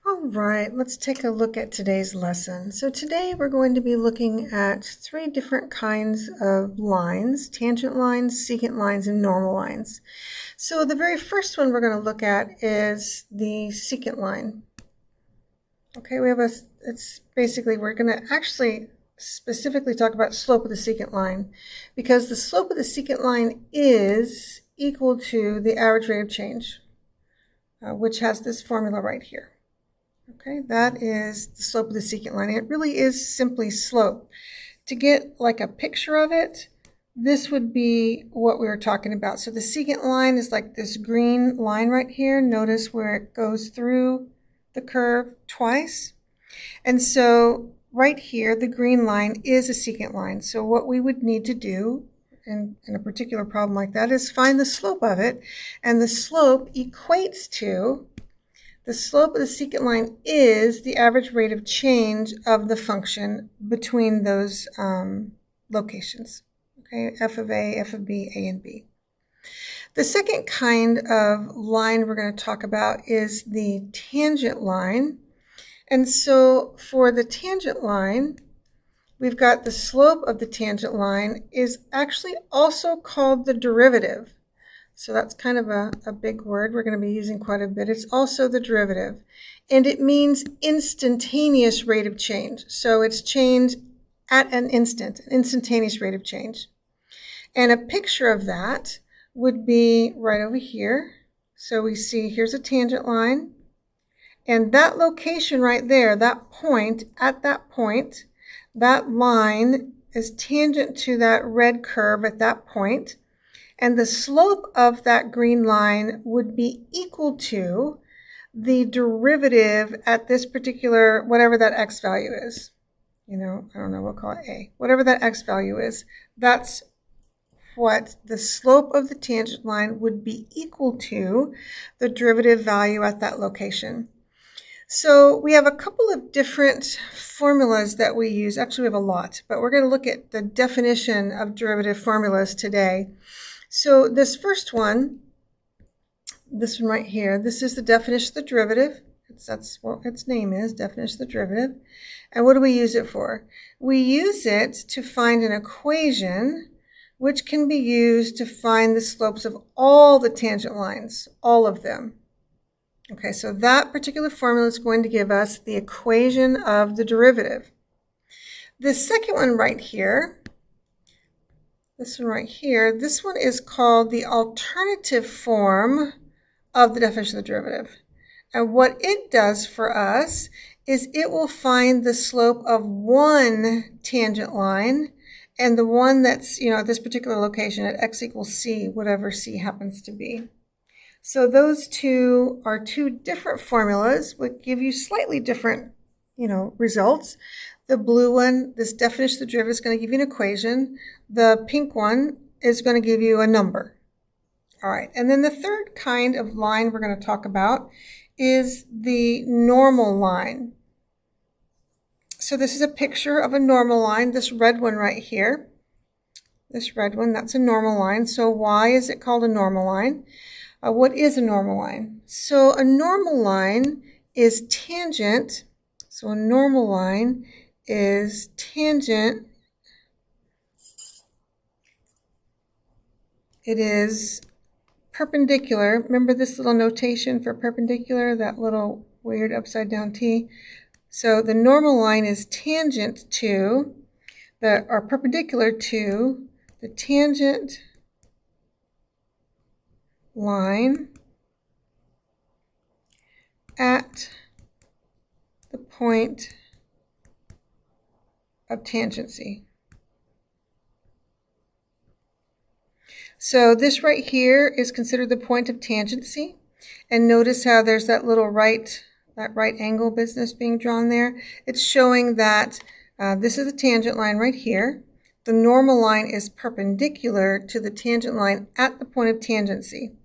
All right, let's take a look at today's lesson. So today we're going to be looking at three different kinds of lines: tangent lines, secant lines, and normal lines. So the very first one we're going to look at is the secant line. Okay, it's basically, we're going to actually specifically talk about slope of the secant line, because the slope of the secant line is equal to the average rate of change, which has this formula right here. Okay, that is the slope of the secant line. It really is simply slope. To get like a picture of it, this would be what we were talking about. So the secant line is like this green line right here. Notice where it goes through the curve twice. And so right here, the green line is a secant line. So what we would need to do in a particular problem like that is find the slope of it. And the slope equates to the slope of the secant line is the average rate of change of the function between those locations. Okay, f of a, f of b, a and b. The second kind of line we're going to talk about is the tangent line. And so for the tangent line, we've got the slope of the tangent line is actually also called the derivative. So that's kind of a big word we're going to be using quite a bit. It's also the derivative. And it means instantaneous rate of change. So it's change at an instant, an instantaneous rate of change. And a picture of that would be right over here. So we see here's a tangent line. And that location right there, that point, at that point, that line is tangent to that red curve at that point. And the slope of that green line would be equal to the derivative at this particular, whatever that x value is. I don't know, we'll call it a. Whatever that x value is, that's what the slope of the tangent line would be equal to, the derivative value at that location. So we have a couple of different formulas that we use. Actually, we have a lot, but we're going to look at the definition of derivative formulas today. So this first one, this one right here, this is the definition of the derivative. That's what its name is, definition of the derivative. And what do we use it for? We use it to find an equation which can be used to find the slopes of all the tangent lines, all of them. Okay, so that particular formula is going to give us the equation of the derivative. The second one right here, this one right here, this one is called the alternative form of the definition of the derivative. And what it does for us is it will find the slope of one tangent line, and the one that's, at this particular location at x equals c, whatever c happens to be. So those two are two different formulas, which give you slightly different, results. The blue one, this definition of the derivative, is going to give you an equation. The pink one is going to give you a number. All right, and then the third kind of line we're going to talk about is the normal line. So this is a picture of a normal line, this red one right here. This red one, that's a normal line. So why is it called a normal line? What is a normal line? So a normal line is tangent. So a normal line is tangent. It is perpendicular. Remember this little notation for perpendicular, that little weird upside down T? So the normal line is tangent to, or perpendicular to, the tangent line at the point of tangency. So this right here is considered the point of tangency. And notice how there's that little right angle business being drawn there. It's showing that this is a tangent line right here. The normal line is perpendicular to the tangent line at the point of tangency.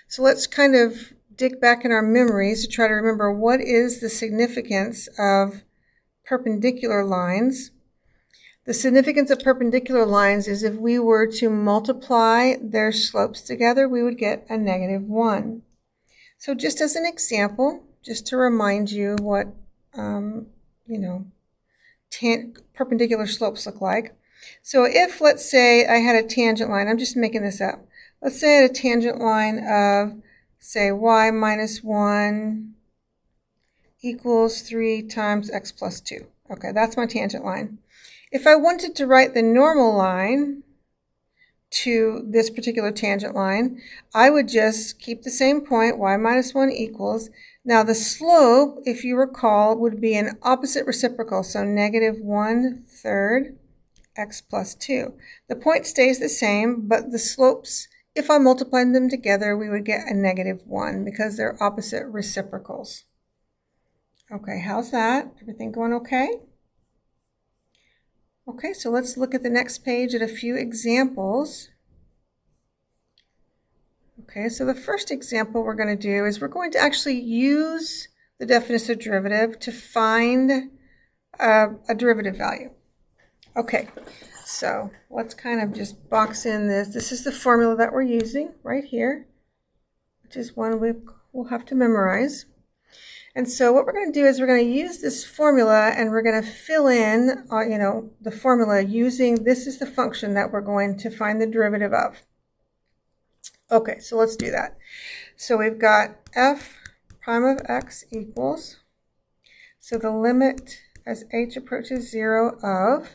So let's kind of dig back in our memories to try to remember what is the significance of perpendicular lines. The significance of perpendicular lines is if we were to multiply their slopes together, we would get a -1. So just as an example, just to remind you what, you know, perpendicular slopes look like. So if, let's say, I had a tangent line, I'm just making this up. Let's say I had a tangent line of, say, y minus 1 equals 3 times x plus 2. Okay, that's my tangent line. If I wanted to write the normal line to this particular tangent line, I would just keep the same point, y minus 1 equals. Now the slope, if you recall, would be an opposite reciprocal, so negative 1/3 x plus 2. The point stays the same, but the slopes, if I multiplied them together, we would get a negative 1 because they're opposite reciprocals. Okay, how's that? Everything going okay? Okay, so let's look at the next page at a few examples. Okay, so the first example we're going to do is we're going to actually use the definition of derivative to find a derivative value. Okay, so let's kind of just box in this. This is the formula that we're using right here, which is one we'll have to memorize. And so what we're going to do is we're going to use this formula and we're going to fill in, the formula using, this is the function that we're going to find the derivative of. Okay, so let's do that. So we've got f prime of x equals, so the limit as h approaches 0 of,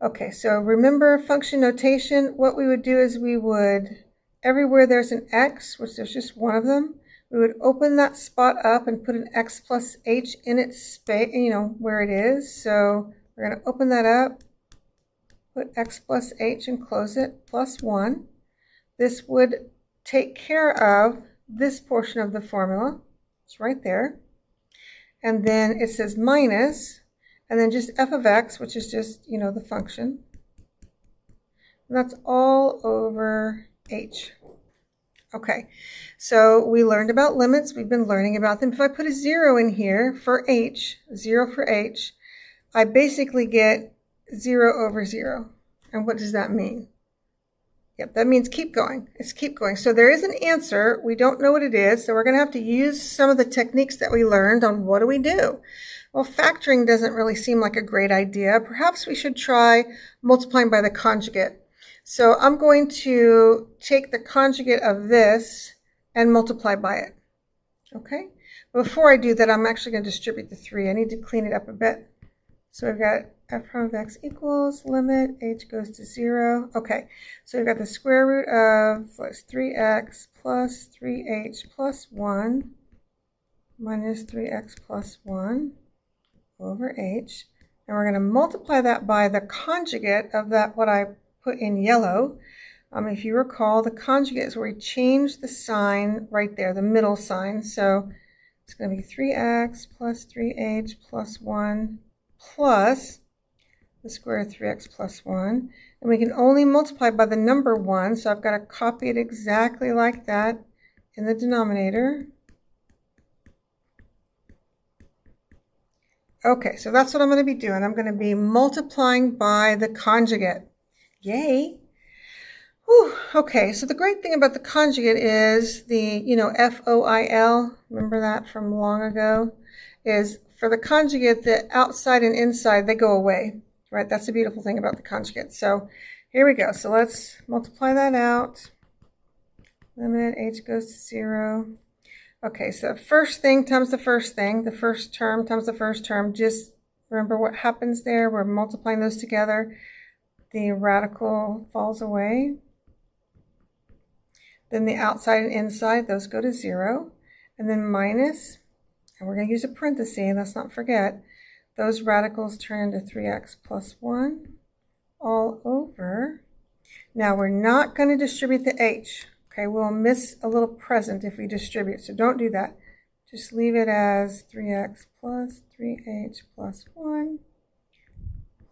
okay, so remember function notation, what we would do is we would, everywhere there's an x, which there's just one of them, we would open that spot up and put an x plus h in its space, where it is. So we're going to open that up, put x plus h and close it, plus 1. This would take care of this portion of the formula. It's right there. And then it says minus, and then just f of x, which is just, the function. And that's all over h. Okay, so we learned about limits. We've been learning about them. If I put a 0 in here for h, 0 for h, I basically get 0 over 0. And what does that mean? Yep, that means keep going. It's keep going. So there is an answer. We don't know what it is, so we're going to have to use some of the techniques that we learned on what do we do. Well, factoring doesn't really seem like a great idea. Perhaps we should try multiplying by the conjugate. So I'm going to take the conjugate of this and multiply by it. Okay? Before I do that, I'm actually going to distribute the 3. I need to clean it up a bit. So we've got f prime of x equals limit h goes to 0. Okay, so we've got the square root of 3x plus 3h plus 1 minus 3x plus 1 over h. And we're going to multiply that by the conjugate of that, what I put in yellow. If you recall, the conjugate is where we change the sign right there, the middle sign. So it's going to be 3x plus 3h plus 1 plus the square of 3x plus 1. And we can only multiply by the number 1, so I've got to copy it exactly like that in the denominator. Okay, so that's what I'm going to be doing. I'm going to be multiplying by the conjugate. Yay! Whew. Okay, so the great thing about the conjugate is the, FOIL, remember that from long ago, is for the conjugate, the outside and inside, they go away, right? That's the beautiful thing about the conjugate. So here we go. So let's multiply that out. Limit h goes to 0. Okay, so first thing times the first thing, the first term times the first term. Just remember what happens there. We're multiplying those together. The radical falls away. Then the outside and inside, those go to 0. And then minus, and we're going to use a parenthesis, let's not forget, those radicals turn into 3x plus 1 all over. Now we're not going to distribute the h. Okay, we'll miss a little present if we distribute, so don't do that. Just leave it as 3x plus 3h plus 1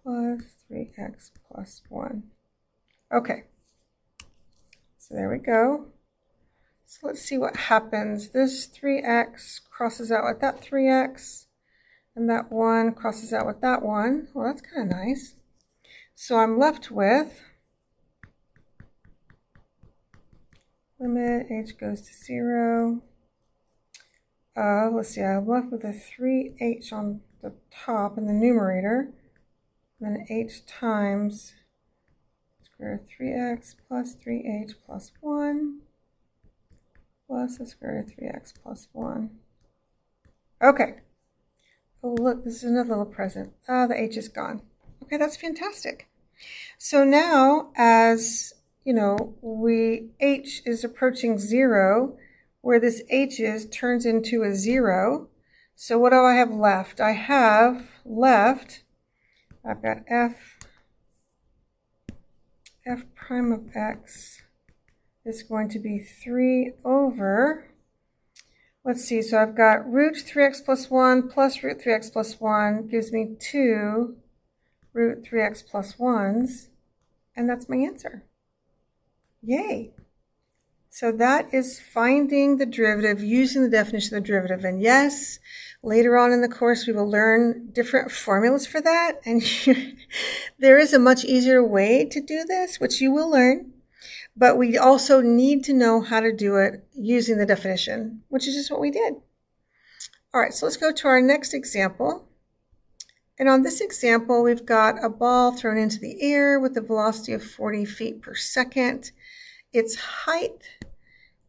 plus 3x plus 1. Okay, so there we go. So let's see what happens. This 3x crosses out with that 3x, and that 1 crosses out with that 1. Well, that's kind of nice. So I'm left with limit h goes to 0 of, let's see, I'm left with a 3h on the top in the numerator, and then h times square root of 3x plus 3h plus 1 plus the square root of 3x plus 1. Okay. Oh, look, this is another little present. Ah, the h is gone. Okay, that's fantastic. So now, as you know, h is approaching 0, where this h is turns into a 0. So what do I have left? I have left, I've got f prime of x is going to be 3 over, let's see, so I've got root 3x plus 1 plus root 3x plus 1 gives me 2 root 3x plus 1s, and that's my answer. Yay! So that is finding the derivative using the definition of the derivative. And yes, later on in the course we will learn different formulas for that, and there is a much easier way to do this, which you will learn. But we also need to know how to do it using the definition, which is just what we did. All right, so let's go to our next example. And on this example, we've got a ball thrown into the air with a velocity of 40 feet per second. Its height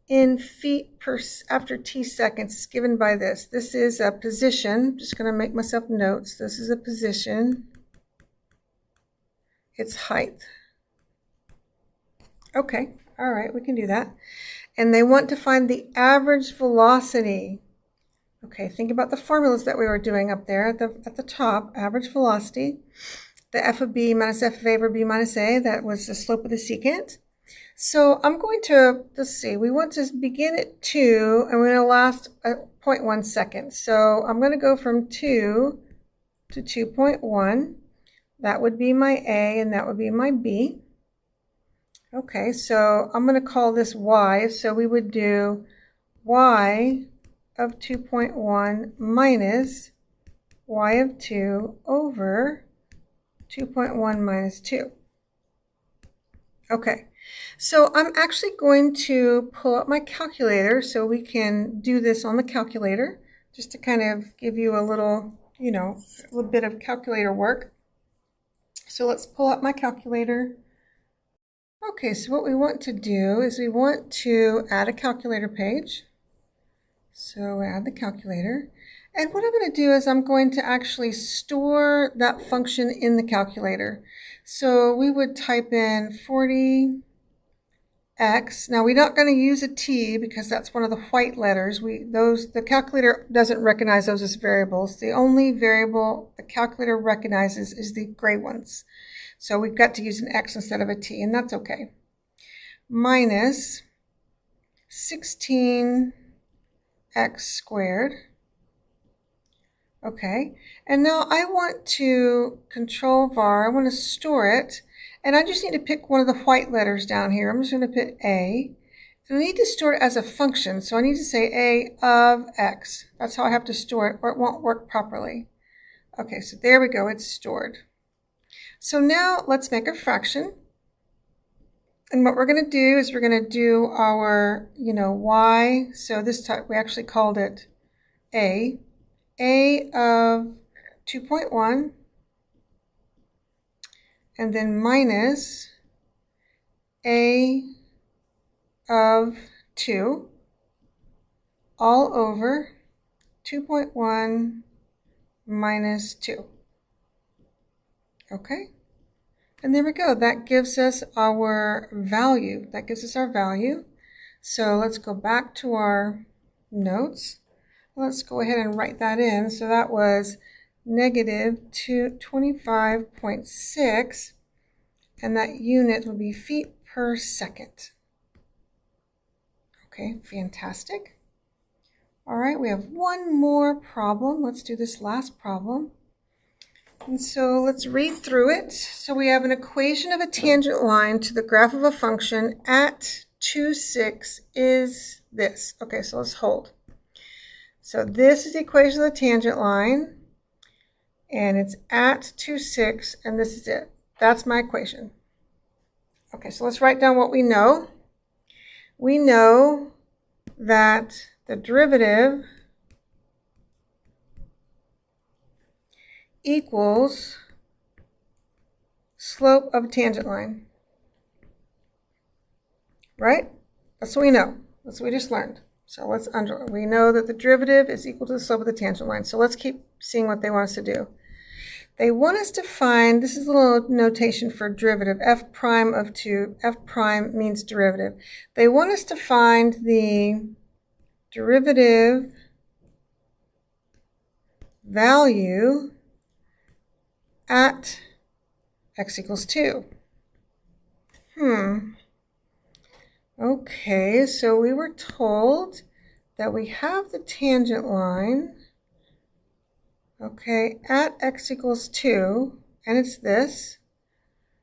in feet per after t seconds is given by this. This is a position. I'm just going to make myself notes. This is a position. Its height. Okay, all right, we can do that. And they want to find the average velocity. Okay, think about the formulas that we were doing up there at the top. Average velocity, the f of b minus f of a over b minus a, that was the slope of the secant. So I'm going to, let's see, we want to begin at 2, and we're going to last at 0.1 seconds. So I'm going to go from 2 to 2.1. That would be my a, and that would be my b. Okay, so I'm going to call this y. So we would do y of 2.1 minus y of 2 over 2.1 minus 2. Okay, so I'm actually going to pull up my calculator so we can do this on the calculator, just to kind of give you a little, a little bit of calculator work. So let's pull up my calculator. Okay, so what we want to do is we want to add a calculator page. So add the calculator. And what I'm going to do is I'm going to actually store that function in the calculator. So we would type in 40x. Now we're not going to use a t because that's one of the white letters. The calculator doesn't recognize those as variables. The only variable the calculator recognizes is the gray ones. So we've got to use an x instead of a t, and that's okay. Minus 16x squared. Okay, and now I want to control var, I want to store it, and I just need to pick one of the white letters down here. I'm just going to put a. And I need to store it as a function, so I need to say a of x. That's how I have to store it, or it won't work properly. Okay, so there we go, it's stored. So now let's make a fraction. And what we're going to do is we're going to do our, y. So this time we actually called it a of 2.1, and then minus a of 2 all over 2.1 minus 2. Okay, and there we go. That gives us our value. So let's go back to our notes. Let's go ahead and write that in. So that was negative 25.6, and that unit will be feet per second. Okay, fantastic. All right, we have one more problem. Let's do this last problem. And so let's read through it. So we have an equation of a tangent line to the graph of a function at 2, 6 is this. Okay, so let's hold. So this is the equation of the tangent line, and it's at 2, 6, and this is it. That's my equation. Okay, so let's write down what we know. We know that the derivative equals slope of a tangent line. Right? That's what we know. That's what we just learned. So let's underline. We know that the derivative is equal to the slope of the tangent line. So let's keep seeing what they want us to do. They want us to find, this is a little notation for derivative, f prime of 2. F prime means derivative. They want us to find the derivative value at x equals 2. Okay, so we were told that we have the tangent line, okay, at x equals 2, and it's this.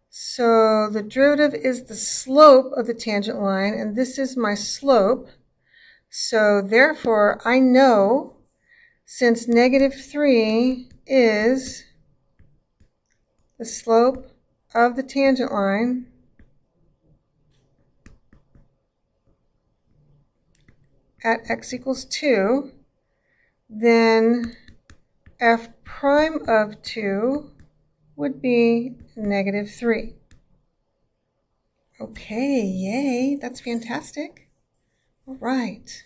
So the derivative is the slope of the tangent line, and this is my slope. So therefore, I know, since -3 is the slope of the tangent line, at x equals 2, then f prime of 2 would be -3. Okay, yay, that's fantastic. All right.